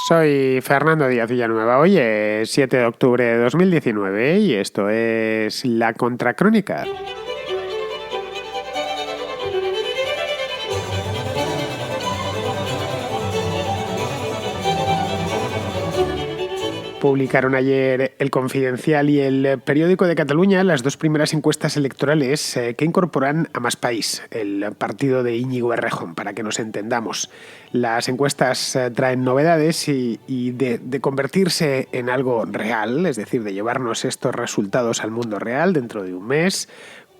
Soy Fernando Díaz Villanueva. Hoy es 7 de octubre de 2019 y esto es La Contracrónica. Publicaron ayer El Confidencial y El Periódico de Cataluña las dos primeras encuestas electorales que incorporan a Más País, el partido de Íñigo Errejón, para que nos entendamos. Las encuestas traen novedades y de convertirse en algo real, es decir, de llevarnos estos resultados al mundo real dentro de un mes,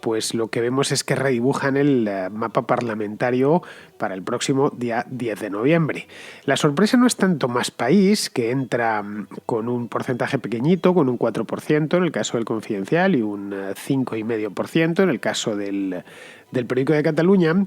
pues lo que vemos es que redibujan el mapa parlamentario para el próximo día 10 de noviembre. La sorpresa no es tanto Más País, que entra con un porcentaje pequeñito, con un 4% en el caso del Confidencial y un 5,5% en el caso del Periódico de Cataluña.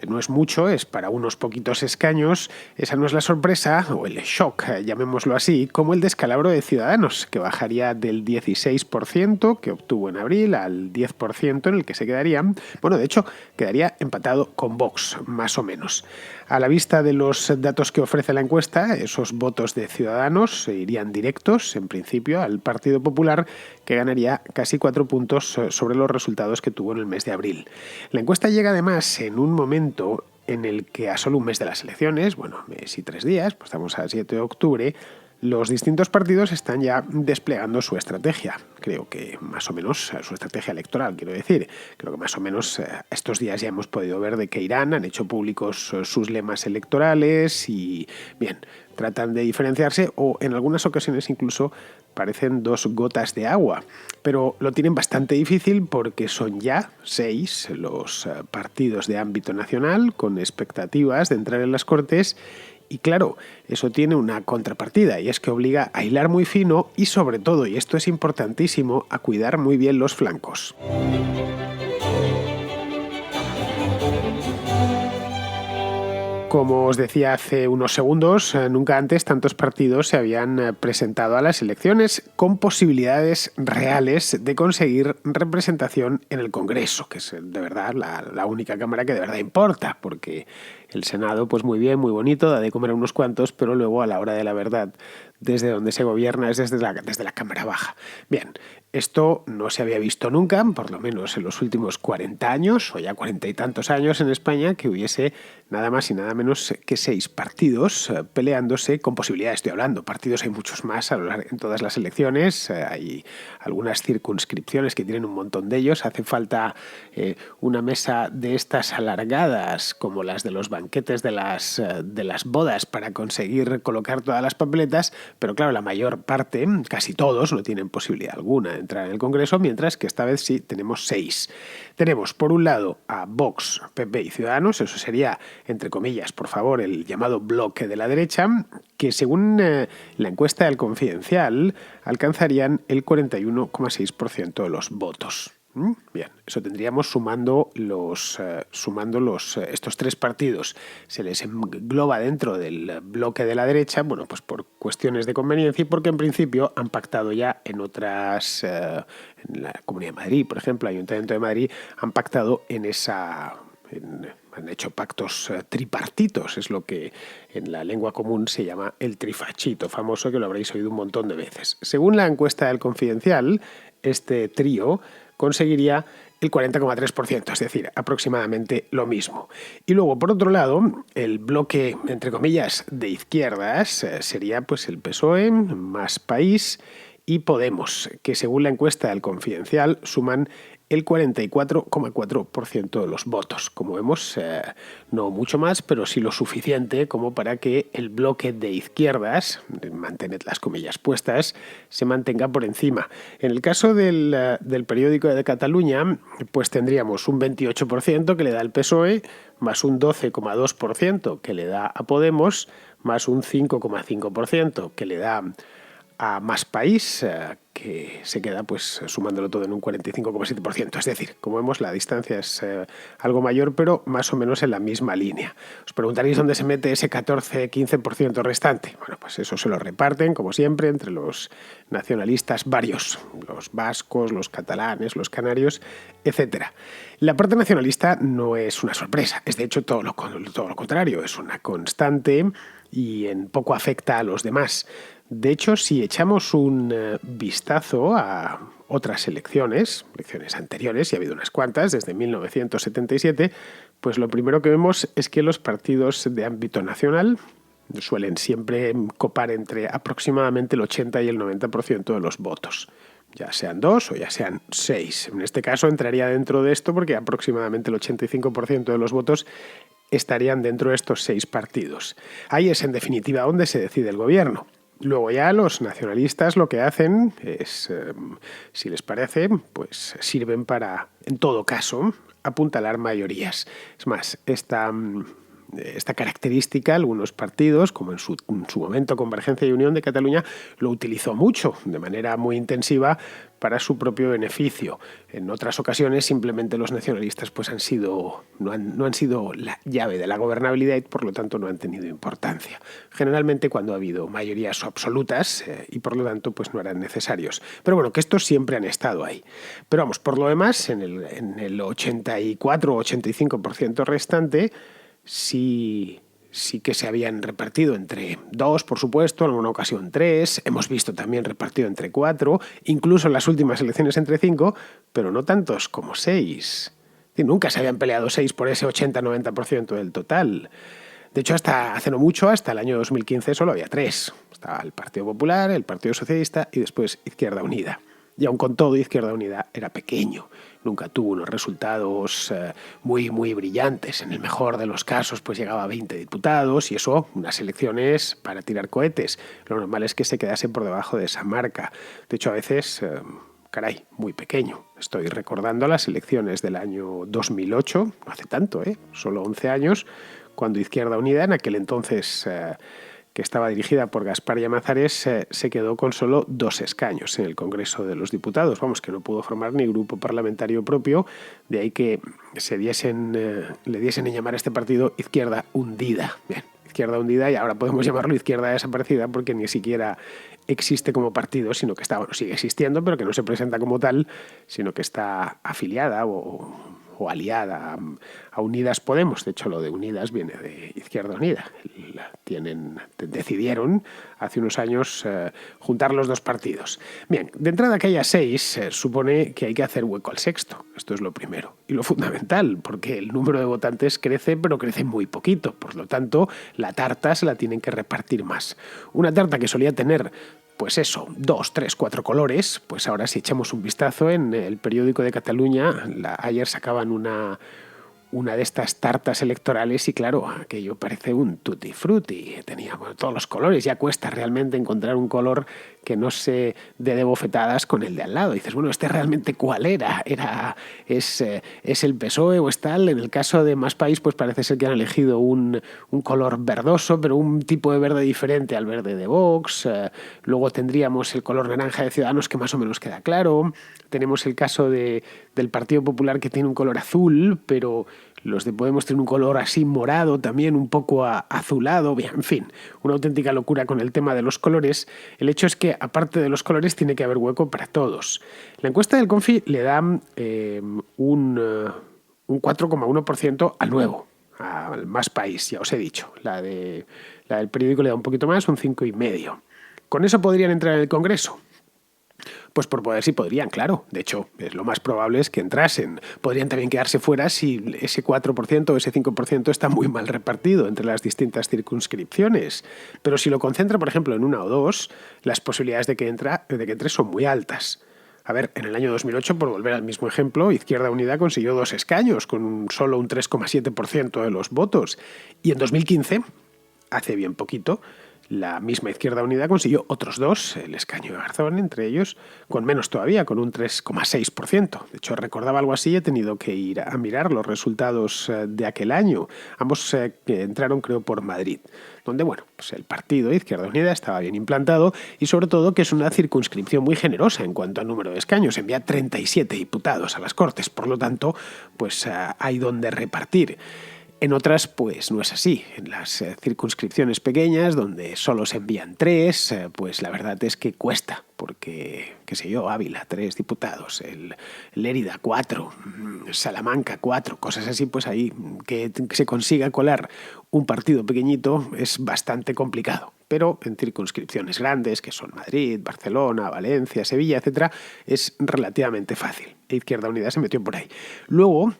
No es mucho, es para unos poquitos escaños. Esa no es la sorpresa, o el shock, llamémoslo así, como el descalabro de Ciudadanos, que bajaría del 16% que obtuvo en abril al 10% en el que se quedaría. Bueno, de hecho, quedaría empatado con Vox, más o menos. A la vista de los datos que ofrece la encuesta, esos votos de Ciudadanos irían directos, en principio, al Partido Popular, que ganaría casi 4 puntos sobre los resultados que tuvo en el mes de abril. La encuesta llega además en un momento en el que a solo un mes de las elecciones, mes y 3 días, pues estamos a 7 de octubre, los distintos partidos están ya desplegando su estrategia. Creo que más o menos su estrategia electoral, quiero decir. Creo que más o menos estos días ya hemos podido ver de qué irán, han hecho públicos sus lemas electorales y, bien, tratan de diferenciarse o en algunas ocasiones incluso parecen dos gotas de agua. Pero lo tienen bastante difícil porque son ya 6 los partidos de ámbito nacional con expectativas de entrar en las Cortes. Y claro, eso tiene una contrapartida y es que obliga a hilar muy fino y sobre todo, y esto es importantísimo, a cuidar muy bien los flancos. Como os decía hace unos segundos, nunca antes tantos partidos se habían presentado a las elecciones con posibilidades reales de conseguir representación en el Congreso, que es de verdad la única cámara que de verdad importa, porque el Senado, pues muy bien, muy bonito, da de comer a unos cuantos, pero luego a la hora de la verdad, desde donde se gobierna es desde la Cámara Baja. Bien, esto no se había visto nunca, por lo menos en los últimos 40 años, o ya 40 y tantos años en España, que hubiese nada más y nada menos que 6 partidos peleándose con posibilidades. Estoy hablando, partidos hay muchos más en todas las elecciones, hay algunas circunscripciones que tienen un montón de ellos, hace falta una mesa de estas alargadas, como las de los banquetes de las bodas, para conseguir colocar todas las papeletas, pero claro, la mayor parte, casi todos, no tienen posibilidad alguna de entrar en el Congreso, mientras que esta vez sí tenemos 6. Tenemos, por un lado, a Vox, PP y Ciudadanos, eso sería, entre comillas, por favor, el llamado bloque de la derecha, que según la encuesta del Confidencial alcanzarían el 41,6% de los votos. Bien, eso tendríamos sumando estos 3 partidos. Se les engloba dentro del bloque de la derecha, bueno, pues por cuestiones de conveniencia y porque en principio han pactado ya en otras, en la Comunidad de Madrid, por ejemplo, el Ayuntamiento de Madrid, han pactado han hecho pactos tripartitos, es lo que en la lengua común se llama el trifachito famoso, que lo habréis oído un montón de veces. Según la encuesta del Confidencial, este trío conseguiría el 40,3%, es decir, aproximadamente lo mismo. Y luego, por otro lado, el bloque, entre comillas, de izquierdas sería pues el PSOE, Más País y Podemos, que según la encuesta del Confidencial suman el 44,4% de los votos. Como vemos, no mucho más, pero sí lo suficiente como para que el bloque de izquierdas, mantened las comillas puestas, se mantenga por encima. En el caso del Periódico de Cataluña, pues tendríamos un 28% que le da el PSOE, más un 12,2% que le da a Podemos, más un 5,5% que le da a Más País, que se queda pues sumándolo todo en un 45,7%. Es decir, como vemos, la distancia es algo mayor, pero más o menos en la misma línea. Os preguntaréis dónde se mete ese 14-15% restante. Bueno, pues eso se lo reparten, como siempre, entre los nacionalistas varios, los vascos, los catalanes, los canarios, etc. La parte nacionalista no es una sorpresa, es de hecho todo lo contrario, es una constante. y en poco afecta a los demás. De hecho, si echamos un vistazo a otras elecciones anteriores, y ha habido unas cuantas, desde 1977, pues lo primero que vemos es que los partidos de ámbito nacional suelen siempre copar entre aproximadamente el 80 y el 90% de los votos, ya sean 2 o ya sean 6. En este caso entraría dentro de esto porque aproximadamente el 85% de los votos estarían dentro de estos 6 partidos. Ahí es en definitiva donde se decide el gobierno. Luego ya los nacionalistas lo que hacen es, si les parece, pues sirven para, en todo caso, apuntalar mayorías. Es más, esta característica algunos partidos, como en su momento Convergencia y Unión de Cataluña, lo utilizó mucho, de manera muy intensiva, para su propio beneficio. En otras ocasiones simplemente los nacionalistas pues no han sido la llave de la gobernabilidad y por lo tanto no han tenido importancia. Generalmente cuando ha habido mayorías absolutas y por lo tanto pues no eran necesarios. Pero bueno, que estos siempre han estado ahí. Pero vamos, por lo demás, en el 84 o 85% restante, sí que se habían repartido entre 2, por supuesto, en alguna ocasión 3, hemos visto también repartido entre 4, incluso en las últimas elecciones entre 5, pero no tantos como 6. Nunca se habían peleado 6 por ese 80-90% del total. De hecho, hasta hace no mucho, hasta el año 2015, solo había 3. Estaba el Partido Popular, el Partido Socialista y después Izquierda Unida. Y aun con todo, Izquierda Unida era pequeño. Nunca tuvo unos resultados muy brillantes. En el mejor de los casos, pues llegaba a 20 diputados y eso, unas elecciones para tirar cohetes. Lo normal es que se quedase por debajo de esa marca. De hecho, a veces, muy pequeño. Estoy recordando las elecciones del año 2008, no hace tanto, solo 11 años, cuando Izquierda Unida, en aquel entonces que estaba dirigida por Gaspar Llamazares, se quedó con solo 2 escaños en el Congreso de los Diputados. Vamos, que no pudo formar ni grupo parlamentario propio, de ahí que le diesen en llamar a este partido Izquierda Hundida. Bien, Izquierda Hundida, y ahora podemos llamarlo Izquierda Desaparecida porque ni siquiera existe como partido, sino que sigue existiendo, pero que no se presenta como tal, sino que está afiliada o aliada a Unidas Podemos. De hecho, lo de Unidas viene de Izquierda Unida. Decidieron hace unos años juntar los 2 partidos. Bien, de entrada que haya 6, supone que hay que hacer hueco al sexto. Esto es lo primero y lo fundamental, porque el número de votantes crece, pero crece muy poquito. Por lo tanto, la tarta se la tienen que repartir más. Una tarta que solía tener, pues eso, 2, 3, 4 colores, pues ahora si echamos un vistazo en el periódico de Cataluña, ayer sacaban una de estas tartas electorales y claro, aquello parece un tutti frutti, tenía todos los colores, ya cuesta realmente encontrar un color que no se dé de bofetadas con el de al lado. Y dices, bueno, ¿este realmente cuál era? ¿Es el PSOE o es tal? En el caso de Más País, pues parece ser que han elegido un color verdoso, pero un tipo de verde diferente al verde de Vox. Luego tendríamos el color naranja de Ciudadanos, que más o menos queda claro. Tenemos el caso del Partido Popular, que tiene un color azul, pero los de Podemos tienen un color así morado, también un poco azulado. Bien, en fin, una auténtica locura con el tema de los colores. El hecho es que, aparte de los colores, tiene que haber hueco para todos. La encuesta del Confi le da un 4,1% al nuevo, al Más País, ya os he dicho. La del periódico le da un poquito más, un 5,5%. ¿Con eso podrían entrar en el Congreso? Pues por poder sí podrían, claro. De hecho, lo más probable es que entrasen. Podrían también quedarse fuera si ese 4% o ese 5% está muy mal repartido entre las distintas circunscripciones. Pero si lo concentra, por ejemplo, en 1 o 2, las posibilidades de que entre son muy altas. A ver, en el año 2008, por volver al mismo ejemplo, Izquierda Unida consiguió 2 escaños con solo un 3,7% de los votos. Y en 2015, hace bien poquito, la misma Izquierda Unida consiguió otros 2, el escaño de Garzón entre ellos, con menos todavía, con un 3,6%. De hecho, recordaba algo así, he tenido que ir a mirar los resultados de aquel año. Ambos entraron, creo, por Madrid, donde, bueno, pues el partido Izquierda Unida estaba bien implantado y sobre todo que es una circunscripción muy generosa en cuanto al número de escaños. Envía 37 diputados a las Cortes, por lo tanto, pues hay donde repartir. En otras, pues no es así. En las circunscripciones pequeñas, donde solo se envían 3, pues la verdad es que cuesta, porque, qué sé yo, Ávila, 3 diputados, el Lérida, 4, Salamanca, 4, cosas así, pues ahí que se consiga colar un partido pequeñito es bastante complicado. Pero en circunscripciones grandes, que son Madrid, Barcelona, Valencia, Sevilla, etcétera, es relativamente fácil. Izquierda Unida se metió por ahí. Luego,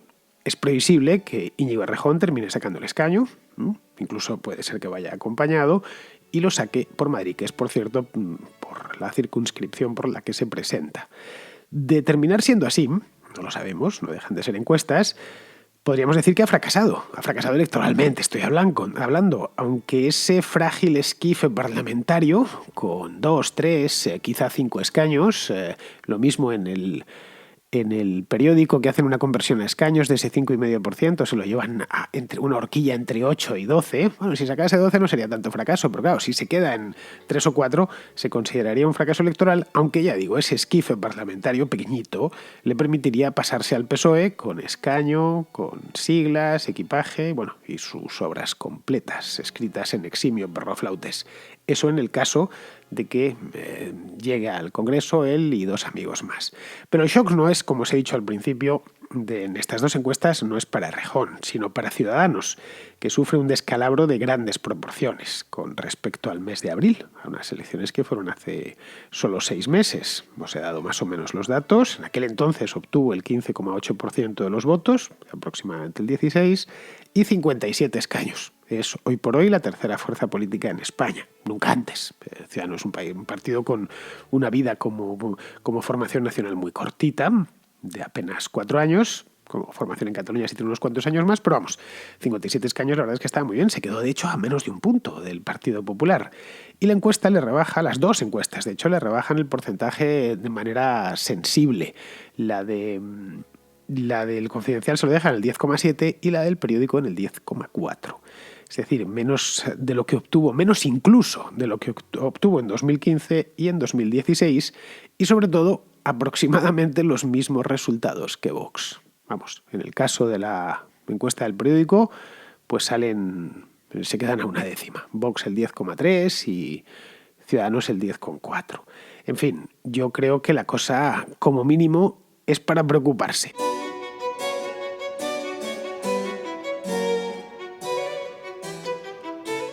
es previsible que Íñigo Errejón termine sacando el escaño, incluso puede ser que vaya acompañado, y lo saque por Madrid, que es, por cierto, por la circunscripción por la que se presenta. De terminar siendo así, no lo sabemos, no dejan de ser encuestas, podríamos decir que ha fracasado electoralmente, estoy hablando, aunque ese frágil esquife parlamentario, con 2, 3, quizá 5 escaños, lo mismo en el periódico, que hacen una conversión a escaños de ese 5,5%, se lo llevan a una horquilla entre 8 y 12. Bueno, si sacase 12 no sería tanto fracaso, pero claro, si se queda en 3 o 4 se consideraría un fracaso electoral, aunque ya digo, ese esquife parlamentario pequeñito le permitiría pasarse al PSOE con escaño, con siglas, equipaje, bueno, y sus obras completas, escritas en eximio perroflautes. Eso en el caso de que llegue al Congreso él y 2 amigos más. Pero el shock no es, como os he dicho al principio, en estas 2 encuestas no es para Errejón, sino para Ciudadanos, que sufre un descalabro de grandes proporciones con respecto al mes de abril, a unas elecciones que fueron hace solo 6 meses. Os he dado más o menos los datos. En aquel entonces obtuvo el 15,8% de los votos, aproximadamente el 16%, y 57 escaños. Es hoy por hoy la tercera fuerza política en España, nunca antes. Ciudadanos es un partido con una vida como formación nacional muy cortita, de apenas 4 años, como formación en Cataluña sí tiene unos cuantos años más, pero vamos, 57 escaños la verdad es que estaba muy bien, se quedó de hecho a menos de un punto del Partido Popular. Y la encuesta le rebaja, las 2 encuestas de hecho le rebajan el porcentaje de manera sensible. La del Confidencial se lo deja en el 10,7 y la del periódico en el 10,4. Es decir, menos de lo que obtuvo, menos incluso de lo que obtuvo en 2015 y en 2016, y sobre todo aproximadamente los mismos resultados que Vox. Vamos, en el caso de la encuesta del periódico, pues se quedan a una décima. Vox el 10,3 y Ciudadanos el 10,4. En fin, yo creo que la cosa, como mínimo, es para preocuparse.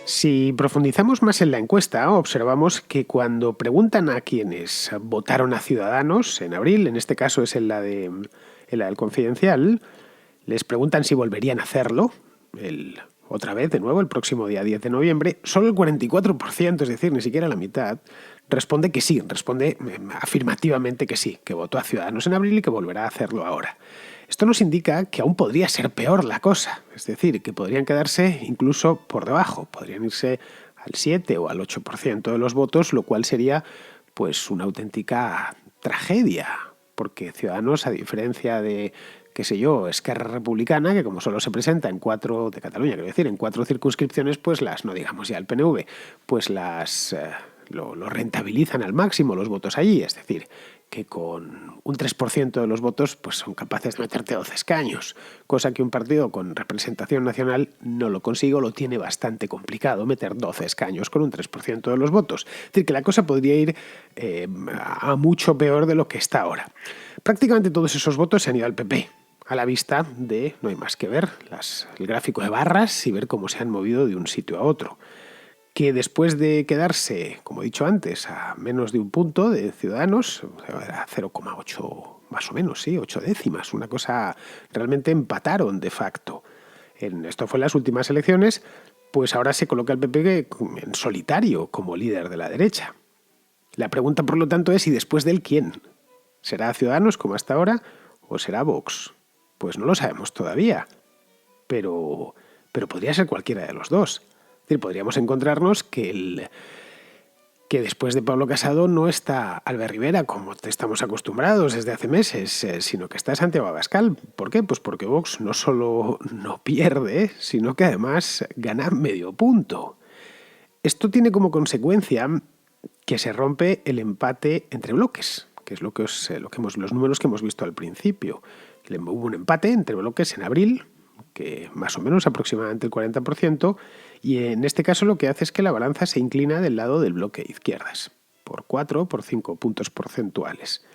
Si profundizamos más en la encuesta, observamos que cuando preguntan a quienes votaron a Ciudadanos en abril, en este caso es en la del Confidencial, les preguntan si volverían a hacerlo, otra vez, de nuevo, el próximo día 10 de noviembre, solo el 44%, es decir, ni siquiera la mitad, responde que sí, responde afirmativamente que sí, que votó a Ciudadanos en abril y que volverá a hacerlo ahora. Esto nos indica que aún podría ser peor la cosa, es decir, que podrían quedarse incluso por debajo, podrían irse al 7 o al 8% de los votos, lo cual sería pues una auténtica tragedia, porque Ciudadanos, a diferencia de, qué sé yo, Esquerra Republicana, que como solo se presenta en 4, de Cataluña, quiero decir, en 4 circunscripciones, pues no digamos ya el PNV, pues lo rentabilizan al máximo los votos allí, es decir, que con un 3% de los votos pues son capaces de meterte 12 escaños, cosa que un partido con representación nacional no lo consigue o lo tiene bastante complicado, meter 12 escaños con un 3% de los votos. Es decir, que la cosa podría ir a mucho peor de lo que está ahora. Prácticamente todos esos votos se han ido al PP, a la vista de, no hay más que ver, el gráfico de barras y ver cómo se han movido de un sitio a otro. Que después de quedarse, como he dicho antes, a menos de un punto de Ciudadanos, era 0,8 más o menos, sí, 8 décimas, una cosa, realmente empataron de facto. Esto fue en las últimas elecciones, pues ahora se coloca el PP en solitario como líder de la derecha. La pregunta, por lo tanto, es: ¿y después de él quién? ¿Será Ciudadanos como hasta ahora o será Vox? Pues no lo sabemos todavía, pero podría ser cualquiera de los dos. Es decir, podríamos encontrarnos que después de Pablo Casado no está Albert Rivera, como estamos acostumbrados desde hace meses, sino que está Santiago Abascal. ¿Por qué? Pues porque Vox no solo no pierde, sino que además gana medio punto. Esto tiene como consecuencia que se rompe el empate entre bloques, que es los números que hemos visto al principio. Hubo un empate entre bloques en abril, que más o menos aproximadamente el 40%, y en este caso lo que hace es que la balanza se inclina del lado del bloque de izquierdas, por 4 o por 5 puntos porcentuales.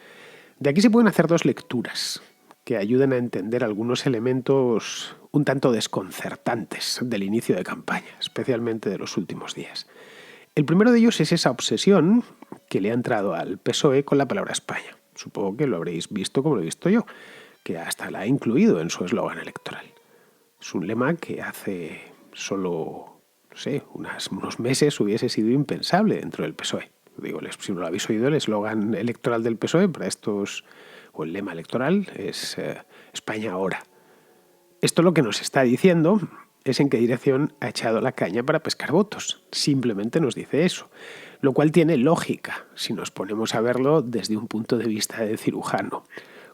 De aquí se pueden hacer dos lecturas que ayudan a entender algunos elementos un tanto desconcertantes del inicio de campaña, especialmente de los últimos días. El primero de ellos es esa obsesión que le ha entrado al PSOE con la palabra España. Supongo que lo habréis visto como lo he visto yo, que hasta la ha incluido en su eslogan electoral. Es un lema que hace solo, no sé, unos meses hubiese sido impensable dentro del PSOE. Digo, si no lo habéis oído, el eslogan electoral del PSOE para estos, o el lema electoral, es España ahora. Esto lo que nos está diciendo es en qué dirección ha echado la caña para pescar votos. Simplemente nos dice eso, lo cual tiene lógica si nos ponemos a verlo desde un punto de vista de cirujano.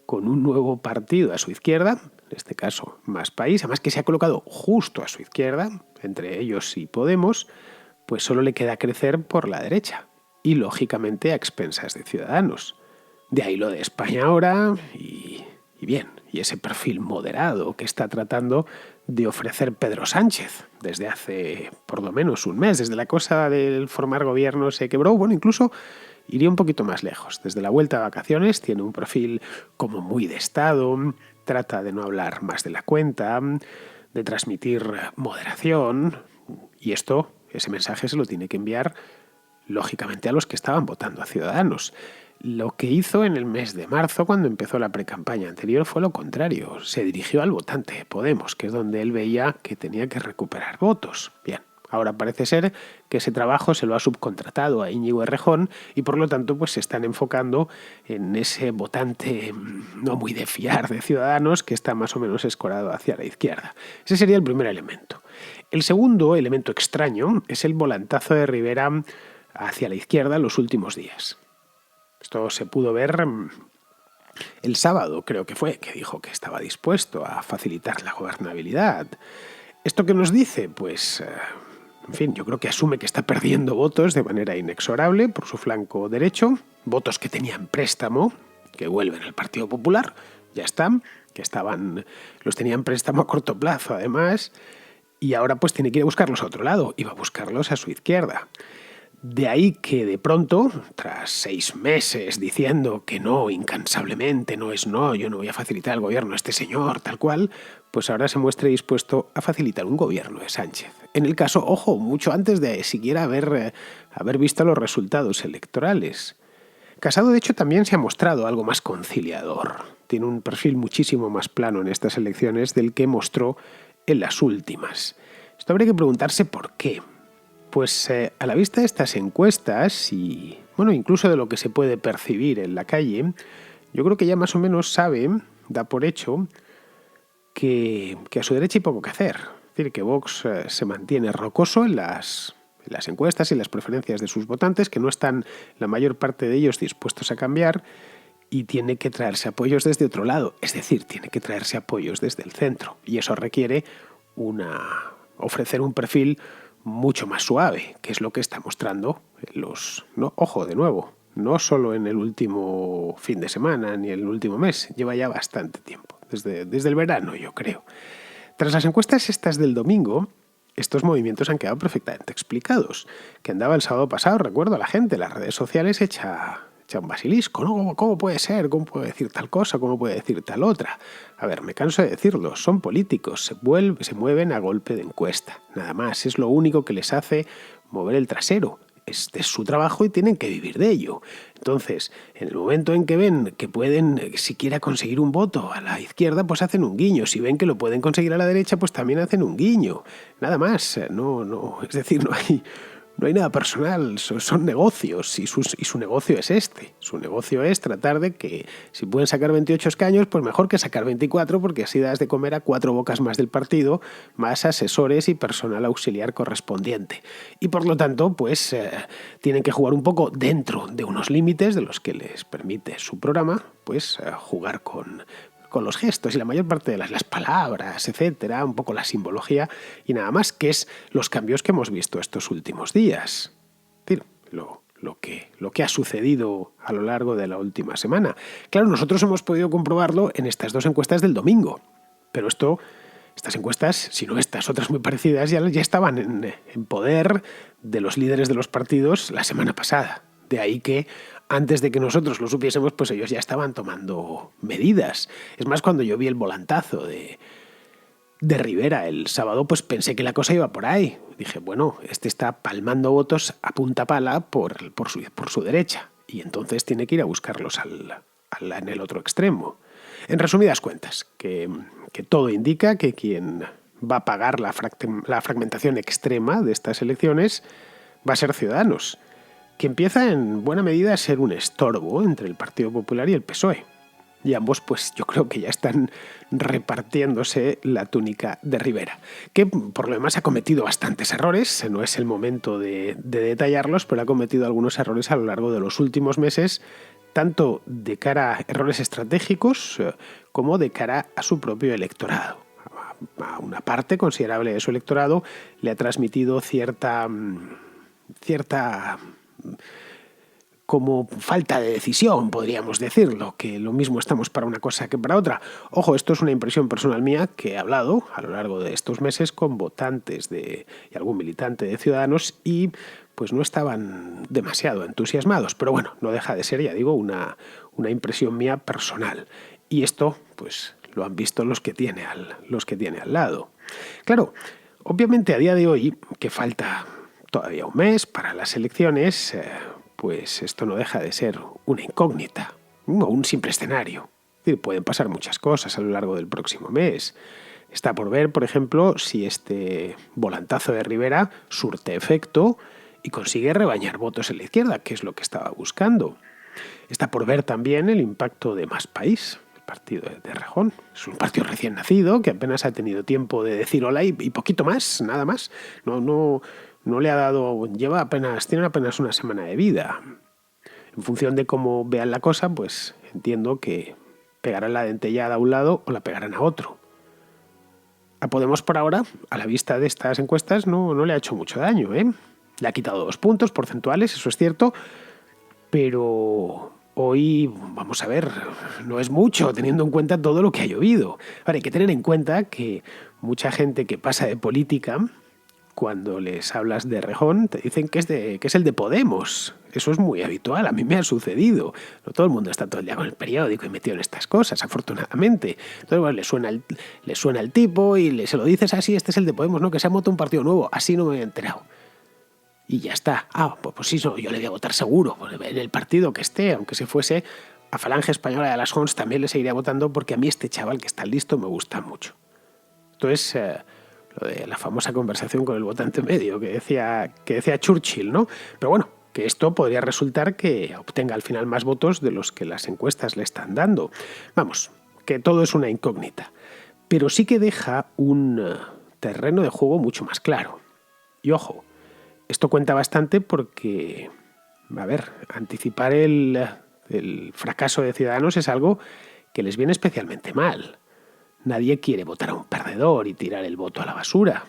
Con un nuevo partido a su izquierda, en este caso Más País, además que se ha colocado justo a su izquierda, entre ellos y Podemos, pues solo le queda crecer por la derecha y lógicamente a expensas de Ciudadanos. De ahí lo de España ahora y bien, y ese perfil moderado que está tratando de ofrecer Pedro Sánchez desde hace por lo menos un mes, desde la cosa del formar gobierno se quebró, bueno, incluso iría un poquito más lejos. Desde la vuelta a vacaciones tiene un perfil como muy de Estado, trata de no hablar más de la cuenta, de transmitir moderación, y ese mensaje se lo tiene que enviar lógicamente a los que estaban votando a Ciudadanos. Lo que hizo en el mes de marzo, cuando empezó la precampaña anterior, fue lo contrario. Se dirigió al votante de Podemos, que es donde él veía que tenía que recuperar votos. Bien, ahora parece ser que ese trabajo se lo ha subcontratado a Íñigo Errejón y por lo tanto pues se están enfocando en ese votante no muy de fiar de Ciudadanos que está más o menos escorado hacia la izquierda. Ese sería el primer elemento. El segundo elemento extraño es el volantazo de Rivera hacia la izquierda en los últimos días. Esto se pudo ver el sábado, creo que fue, que dijo que estaba dispuesto a facilitar la gobernabilidad. ¿Esto qué nos dice? Pues, en fin, yo creo que asume que está perdiendo votos de manera inexorable por su flanco derecho, votos que tenían préstamo, que vuelven al Partido Popular, ya están, los tenían préstamo a corto plazo además, y ahora pues tiene que ir a buscarlos a otro lado, y va a buscarlos a su izquierda. De ahí que de pronto, tras 6 meses diciendo que no, incansablemente, yo no voy a facilitar el gobierno a este señor, tal cual, pues ahora se muestre dispuesto a facilitar un gobierno de Sánchez. En el caso, ojo, mucho antes de siquiera haber visto los resultados electorales. Casado, de hecho, también se ha mostrado algo más conciliador. Tiene un perfil muchísimo más plano en estas elecciones del que mostró en las últimas. Esto habría que preguntarse por qué. Pues a la vista de estas encuestas y, bueno, incluso de lo que se puede percibir en la calle, yo creo que ya más o menos da por hecho que a su derecha hay poco que hacer. Es decir, que Vox se mantiene rocoso en las encuestas y las preferencias de sus votantes, que no están la mayor parte de ellos dispuestos a cambiar y tiene que traerse apoyos desde otro lado. Es decir, tiene que traerse apoyos desde el centro. Y eso requiere ofrecer un perfil mucho más suave, que es lo que está mostrando ojo, de nuevo, no solo en el último fin de semana ni en el último mes, lleva ya bastante tiempo, desde el verano, yo creo. Tras las encuestas estas del domingo, estos movimientos han quedado perfectamente explicados. Que andaba el sábado pasado, recuerdo a la gente en las redes sociales echa un basilisco, ¿no? ¿Cómo puede ser? ¿Cómo puede decir tal cosa? ¿Cómo puede decir tal otra? A ver, me canso de decirlo, son políticos, se mueven a golpe de encuesta. Nada más, es lo único que les hace mover el trasero. Este es su trabajo y tienen que vivir de ello. Entonces, en el momento en que ven que pueden siquiera conseguir un voto a la izquierda, pues hacen un guiño. Si ven que lo pueden conseguir a la derecha, pues también hacen un guiño. Nada más, es decir, no hay nada personal, son negocios y su negocio es este. Su negocio es tratar de que si pueden sacar 28 escaños, pues mejor que sacar 24 porque así das de comer a 4 bocas más del partido, más asesores y personal auxiliar correspondiente. Y por lo tanto, pues tienen que jugar un poco dentro de unos límites de los que les permite su programa, pues jugar con los gestos y la mayor parte de las palabras, etcétera, un poco la simbología y nada más, que es los cambios que hemos visto estos últimos días. Es decir, lo que ha sucedido a lo largo de la última semana. Claro, nosotros hemos podido comprobarlo en estas 2 encuestas del domingo, pero esto Estas encuestas, si no estas, otras muy parecidas, ya estaban en poder de los líderes de los partidos la semana pasada. De ahí que antes de que nosotros lo supiésemos, pues ellos ya estaban tomando medidas. Es más, cuando yo vi el volantazo de Rivera el sábado, pues pensé que la cosa iba por ahí. Dije, bueno, este está palmando votos a punta pala por su derecha y entonces tiene que ir a buscarlos en el otro extremo. En resumidas cuentas, que todo indica que quien va a pagar la fragmentación extrema de estas elecciones va a ser Ciudadanos, que empieza en buena medida a ser un estorbo entre el Partido Popular y el PSOE. Y ambos, pues yo creo que ya están repartiéndose la túnica de Rivera, que por lo demás ha cometido bastantes errores, no es el momento de detallarlos, pero ha cometido algunos errores a lo largo de los últimos meses, tanto de cara a errores estratégicos como de cara a su propio electorado. A una parte considerable de su electorado le ha transmitido cierta como falta de decisión, podríamos decirlo, que lo mismo estamos para una cosa que para otra. Ojo, esto es una impresión personal mía que he hablado a lo largo de estos meses con votantes y algún militante de Ciudadanos y pues no estaban demasiado entusiasmados. Pero bueno, no deja de ser, ya digo, una impresión mía personal. Y esto, pues lo han visto los que tiene al lado. Claro, obviamente a día de hoy, que falta todavía un mes para las elecciones, pues esto no deja de ser una incógnita, o un simple escenario. Es decir, pueden pasar muchas cosas a lo largo del próximo mes. Está por ver, por ejemplo, si este volantazo de Rivera surte efecto y consigue rebañar votos en la izquierda, que es lo que estaba buscando. Está por ver también el impacto de Más País, el partido de Rejón. Es un partido recién nacido que apenas ha tenido tiempo de decir hola y poquito más, nada más. No le ha dado, tiene apenas una semana de vida. En función de cómo vean la cosa, pues entiendo que pegarán la dentellada a un lado o la pegarán a otro. A Podemos por ahora, a la vista de estas encuestas, no le ha hecho mucho daño, ¿eh? Le ha quitado 2 puntos porcentuales, eso es cierto, pero hoy, vamos a ver, no es mucho teniendo en cuenta todo lo que ha llovido. Ahora, hay que tener en cuenta que mucha gente que pasa de política, cuando les hablas de Rejón, te dicen que es el de Podemos. Eso es muy habitual, a mí me ha sucedido. No todo el mundo está todo el día con el periódico y metido en estas cosas, afortunadamente. Entonces, bueno, le suena el tipo y se lo dices así, este es el de Podemos, ¿no? Que se ha montado un partido nuevo, así no me había enterado. Y ya está. Pues sí, yo le voy a votar seguro. Pues en el partido que esté, aunque se fuese a Falange Española y a las Hons, también le seguiría votando porque a mí este chaval que está listo me gusta mucho. Entonces, lo de la famosa conversación con el votante medio que decía Churchill, ¿no? Pero bueno, que esto podría resultar que obtenga al final más votos de los que las encuestas le están dando. Vamos, que todo es una incógnita. Pero sí que deja un terreno de juego mucho más claro. Y ojo, esto cuenta bastante porque, a ver, anticipar el fracaso de Ciudadanos es algo que les viene especialmente mal. Nadie quiere votar a un perdedor y tirar el voto a la basura.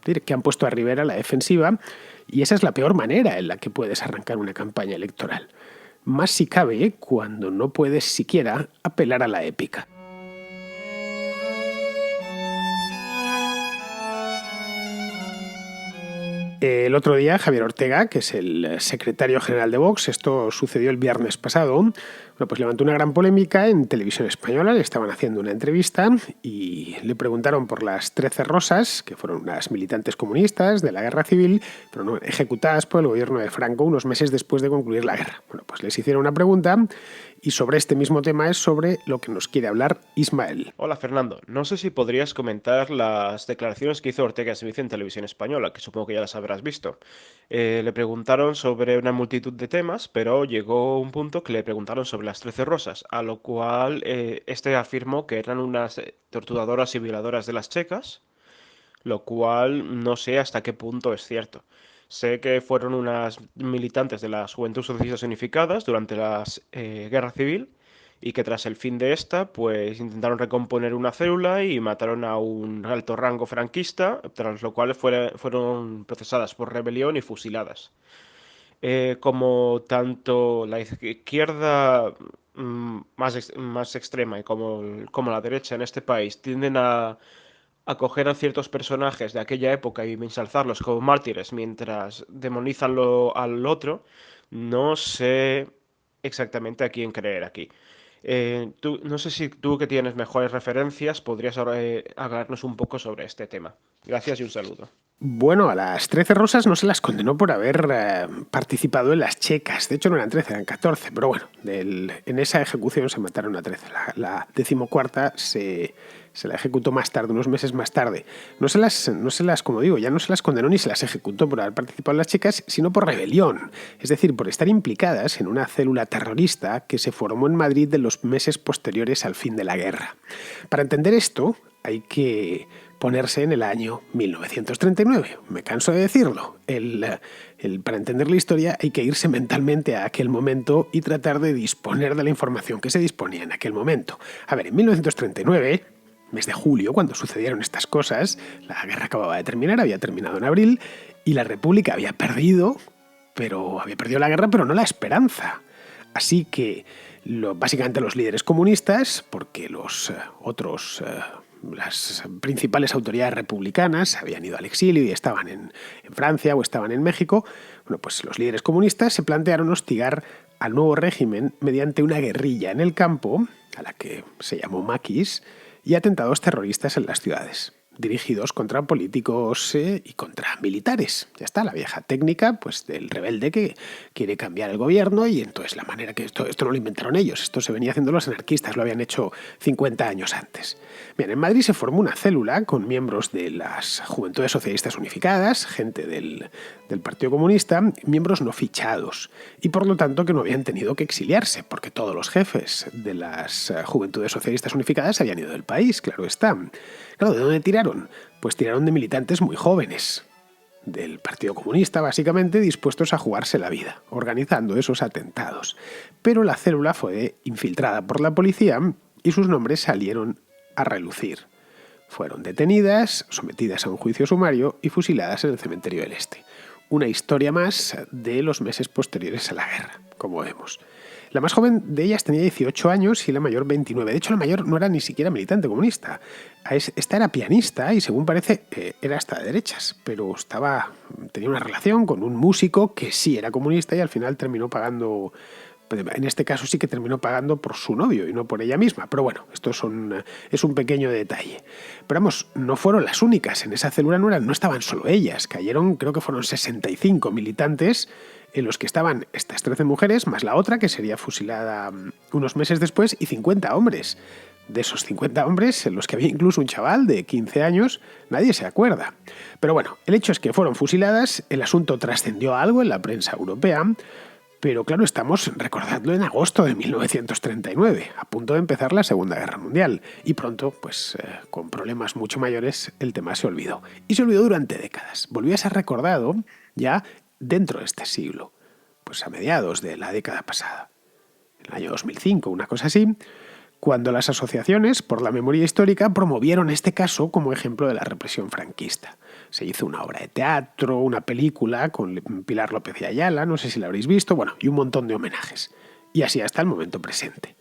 Es decir, que han puesto a Rivera a la defensiva y esa es la peor manera en la que puedes arrancar una campaña electoral. Más si cabe cuando no puedes siquiera apelar a la épica. El otro día, Javier Ortega, que es el secretario general de Vox, esto sucedió el viernes pasado, bueno, pues levantó una gran polémica en Televisión Española, le estaban haciendo una entrevista y le preguntaron por las 13 rosas, que fueron unas militantes comunistas de la guerra civil, pero no ejecutadas por el gobierno de Franco unos meses después de concluir la guerra. Bueno, pues les hicieron una pregunta y sobre este mismo tema es sobre lo que nos quiere hablar Ismael. Hola Fernando, no sé si podrías comentar las declaraciones que hizo Ortega Smith en Televisión Española, que supongo que ya las habrás visto. Le preguntaron sobre una multitud de temas, pero llegó un punto que le preguntaron sobre las 13 rosas, a lo cual este afirmó que eran unas torturadoras y violadoras de las checas, lo cual no sé hasta qué punto es cierto. Sé que fueron unas militantes de las Juventudes Socialistas Unificadas durante la Guerra Civil y que tras el fin de esta, pues intentaron recomponer una célula y mataron a un alto rango franquista, tras lo cual fueron procesadas por rebelión y fusiladas. Como tanto la izquierda más extrema y como la derecha en este país tienden a acoger a ciertos personajes de aquella época y ensalzarlos como mártires mientras demonizan al otro, no sé exactamente a quién creer aquí. No sé si tú que tienes mejores referencias podrías ahora hablarnos un poco sobre este tema. Gracias y un saludo. Bueno, a las 13 rosas no se las condenó por haber participado en las checas. De hecho, no eran 13, eran 14. Pero bueno, en esa ejecución se mataron a 13. La 14ª se la ejecutó más tarde, unos meses más tarde. No se las, como digo, ya no se las condenó ni se las ejecutó por haber participado en las checas, sino por rebelión. Es decir, por estar implicadas en una célula terrorista que se formó en Madrid en los meses posteriores al fin de la guerra. Para entender esto, hay que ponerse en el año 1939. Me canso de decirlo. Para entender la historia hay que irse mentalmente a aquel momento y tratar de disponer de la información que se disponía en aquel momento. A ver, en 1939, mes de julio, cuando sucedieron estas cosas, la guerra acababa de terminar, había terminado en abril, y la República había perdido la guerra, pero no la esperanza. Así que básicamente los líderes comunistas, porque los las principales autoridades republicanas habían ido al exilio y estaban en Francia o estaban en México, bueno, pues los líderes comunistas se plantearon hostigar al nuevo régimen mediante una guerrilla en el campo, a la que se llamó maquis, y atentados terroristas en las ciudades, dirigidos contra políticos y contra militares. Ya está, la vieja técnica pues del rebelde que quiere cambiar el gobierno, y entonces la manera que esto no lo inventaron ellos, esto se venía haciendo los anarquistas, lo habían hecho 50 años antes. Bien, en Madrid se formó una célula con miembros de las Juventudes Socialistas Unificadas, gente del Partido Comunista, miembros no fichados, y por lo tanto que no habían tenido que exiliarse, porque todos los jefes de las Juventudes Socialistas Unificadas habían ido del país, claro está. Claro, ¿de dónde tiraron? Pues tiraron de militantes muy jóvenes, del Partido Comunista, básicamente, dispuestos a jugarse la vida, organizando esos atentados. Pero la célula fue infiltrada por la policía y sus nombres salieron a relucir. Fueron detenidas, sometidas a un juicio sumario y fusiladas en el Cementerio del Este. Una historia más de los meses posteriores a la guerra, como vemos. La más joven de ellas tenía 18 años y la mayor 29. De hecho, la mayor no era ni siquiera militante comunista. Esta era pianista y, según parece, era hasta de derechas, pero tenía una relación con un músico que sí era comunista y al final terminó pagando. En este caso sí que terminó pagando por su novio y no por ella misma. Pero bueno, esto es un pequeño detalle. Pero vamos, no fueron las únicas. En esa célula no estaban solo ellas. Cayeron, creo que fueron 65 militantes, en los que estaban estas 13 mujeres, más la otra, que sería fusilada unos meses después, y 50 hombres. De esos 50 hombres, en los que había incluso un chaval de 15 años, nadie se acuerda. Pero bueno, el hecho es que fueron fusiladas, el asunto trascendió algo en la prensa europea, pero claro, estamos, recordadlo, en agosto de 1939, a punto de empezar la Segunda Guerra Mundial, y pronto, pues con problemas mucho mayores, el tema se olvidó. Y se olvidó durante décadas. Volvió a ser recordado ya dentro de este siglo, pues a mediados de la década pasada, en el año 2005, una cosa así, cuando las asociaciones por la memoria histórica promovieron este caso como ejemplo de la represión franquista. Se hizo una obra de teatro, una película con Pilar López de Ayala, no sé si la habréis visto, bueno, y un montón de homenajes. Y así hasta el momento presente.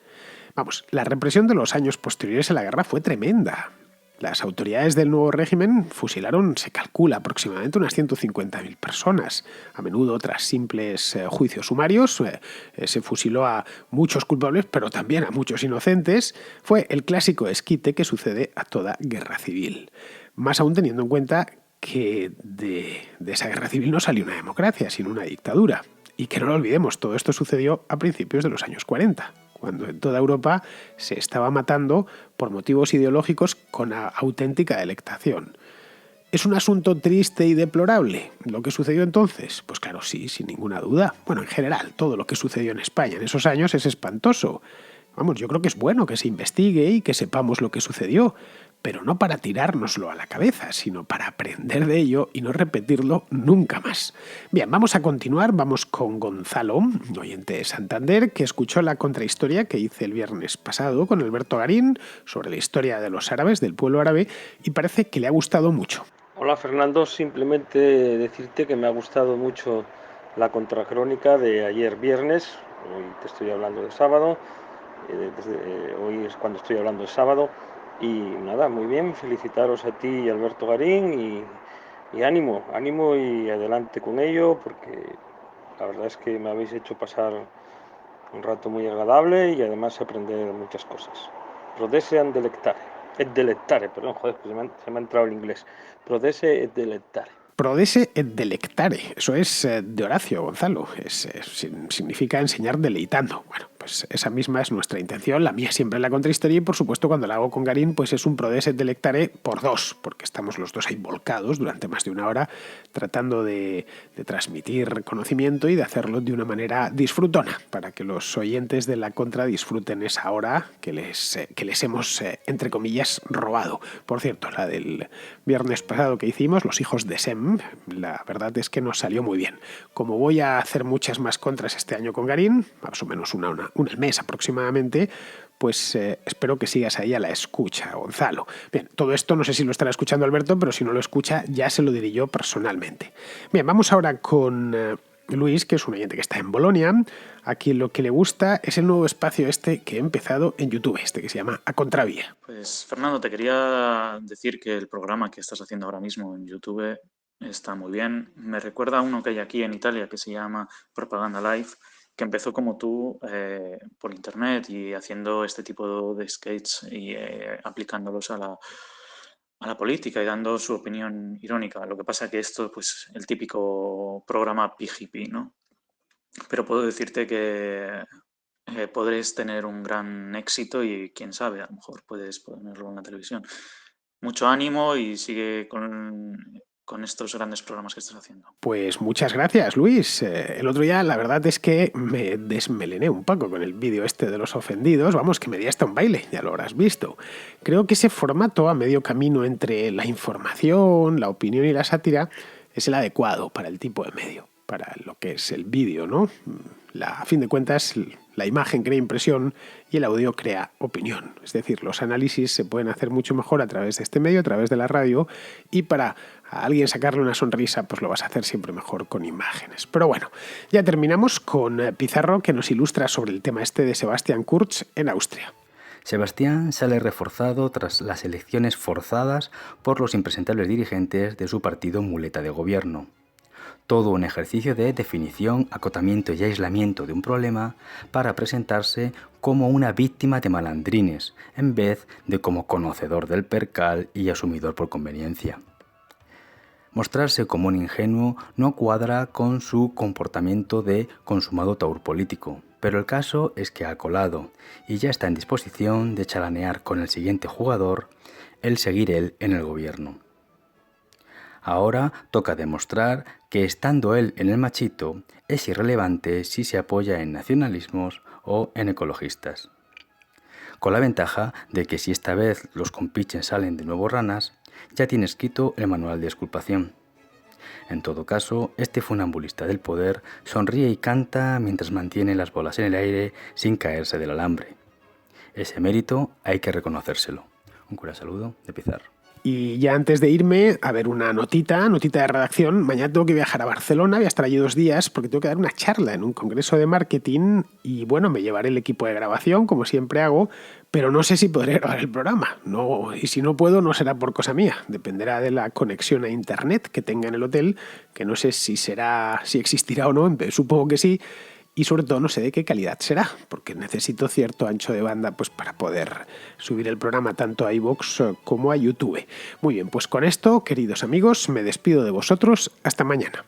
Vamos, la represión de los años posteriores a la guerra fue tremenda. Las autoridades del nuevo régimen fusilaron, se calcula, aproximadamente unas 150.000 personas. A menudo, tras simples juicios sumarios, se fusiló a muchos culpables, pero también a muchos inocentes. Fue el clásico esquite que sucede a toda guerra civil. Más aún teniendo en cuenta que de esa guerra civil no salió una democracia, sino una dictadura. Y que no lo olvidemos, todo esto sucedió a principios de los años 40. Cuando en toda Europa se estaba matando por motivos ideológicos con auténtica delectación. ¿Es un asunto triste y deplorable lo que sucedió entonces? Pues claro, sí, sin ninguna duda. Bueno, en general, todo lo que sucedió en España en esos años es espantoso. Vamos, yo creo que es bueno que se investigue y que sepamos lo que sucedió, pero no para tirárnoslo a la cabeza, sino para aprender de ello y no repetirlo nunca más. Bien, vamos a continuar, vamos con Gonzalo, oyente de Santander, que escuchó la contrahistoria que hice el viernes pasado con Alberto Garín sobre la historia de los árabes, del pueblo árabe, y parece que le ha gustado mucho. Hola Fernando, simplemente decirte que me ha gustado mucho la contracrónica de ayer viernes. Hoy te estoy hablando de sábado, hoy es cuando estoy hablando de sábado, Y nada, muy bien, felicitaros a ti y Alberto Garín y ánimo, ánimo y adelante con ello, porque la verdad es que me habéis hecho pasar un rato muy agradable y además aprender muchas cosas. Prodesse et delectare, perdón, joder, pues se me ha entrado el inglés. Prodesse et delectare. Prodesse et delectare, eso es de Horacio, Gonzalo, significa enseñar deleitando. Bueno, pues esa misma es nuestra intención, la mía siempre en la contrahistoria y por supuesto cuando la hago con Garín pues es un prodesse et delectare por dos, porque estamos los dos ahí volcados durante más de una hora tratando de transmitir conocimiento y de hacerlo de una manera disfrutona, para que los oyentes de la contra disfruten esa hora que les hemos, entre comillas, robado. Por cierto, la del viernes pasado que hicimos, Los hijos de Sem, la verdad es que nos salió muy bien. Como voy a hacer muchas más contras este año con Garín, más o menos una al mes aproximadamente, pues espero que sigas ahí a la escucha, Gonzalo. Bien, todo esto no sé si lo estará escuchando Alberto, pero si no lo escucha ya se lo diré yo personalmente. Bien, vamos ahora con Luis, que es un oyente que está en Bolonia, a quien lo que le gusta es el nuevo espacio este que he empezado en YouTube, que se llama A Contravía. Pues Fernando, te quería decir que el programa que estás haciendo ahora mismo en YouTube está muy bien. Me recuerda a uno que hay aquí en Italia que se llama Propaganda Live, que empezó como tú por internet y haciendo este tipo de sketches y aplicándolos a la política y dando su opinión irónica. Lo que pasa que esto, pues, el típico programa PGP, ¿no? Pero puedo decirte que podréis tener un gran éxito y quién sabe, a lo mejor puedes ponerlo en la televisión. Mucho ánimo y sigue con estos grandes programas que estás haciendo. Pues muchas gracias, Luis. El otro día la verdad es que me desmelené un poco con el vídeo este de los ofendidos. Vamos, que me di hasta un baile, ya lo habrás visto. Creo que ese formato a medio camino entre la información, la opinión y la sátira es el adecuado para el tipo de medio, para lo que es el vídeo, ¿no? A fin de cuentas, la imagen crea impresión y el audio crea opinión. Es decir, los análisis se pueden hacer mucho mejor a través de este medio, a través de la radio, y para a alguien sacarle una sonrisa, pues lo vas a hacer siempre mejor con imágenes. Pero bueno, ya terminamos con Pizarro, que nos ilustra sobre el tema este de Sebastian Kurz en Austria. Sebastián sale reforzado tras las elecciones forzadas por los impresentables dirigentes de su partido muleta de gobierno. Todo un ejercicio de definición, acotamiento y aislamiento de un problema para presentarse como una víctima de malandrines, en vez de como conocedor del percal y asumidor por conveniencia. Mostrarse como un ingenuo no cuadra con su comportamiento de consumado taur político, pero el caso es que ha colado y ya está en disposición de chalanear con el siguiente jugador el seguir él en el gobierno. Ahora toca demostrar que estando él en el machito es irrelevante si se apoya en nacionalismos o en ecologistas. Con la ventaja de que si esta vez los compiches salen de nuevo ranas, ya tiene escrito el manual de exculpación. En todo caso, este funambulista del poder sonríe y canta mientras mantiene las bolas en el aire sin caerse del alambre. Ese mérito hay que reconocérselo. Un cura saludo de Pizarro. Y ya antes de irme, a ver, una notita de redacción. Mañana tengo que viajar a Barcelona, voy a estar allí 2 días porque tengo que dar una charla en un congreso de marketing y bueno, me llevaré el equipo de grabación, como siempre hago, pero no sé si podré grabar el programa. No, y si no puedo, no será por cosa mía. Dependerá de la conexión a internet que tenga en el hotel, que no sé si existirá o no, supongo que sí. Y sobre todo no sé de qué calidad será, porque necesito cierto ancho de banda pues, para poder subir el programa tanto a iVoox como a YouTube. Muy bien, pues con esto, queridos amigos, me despido de vosotros. Hasta mañana.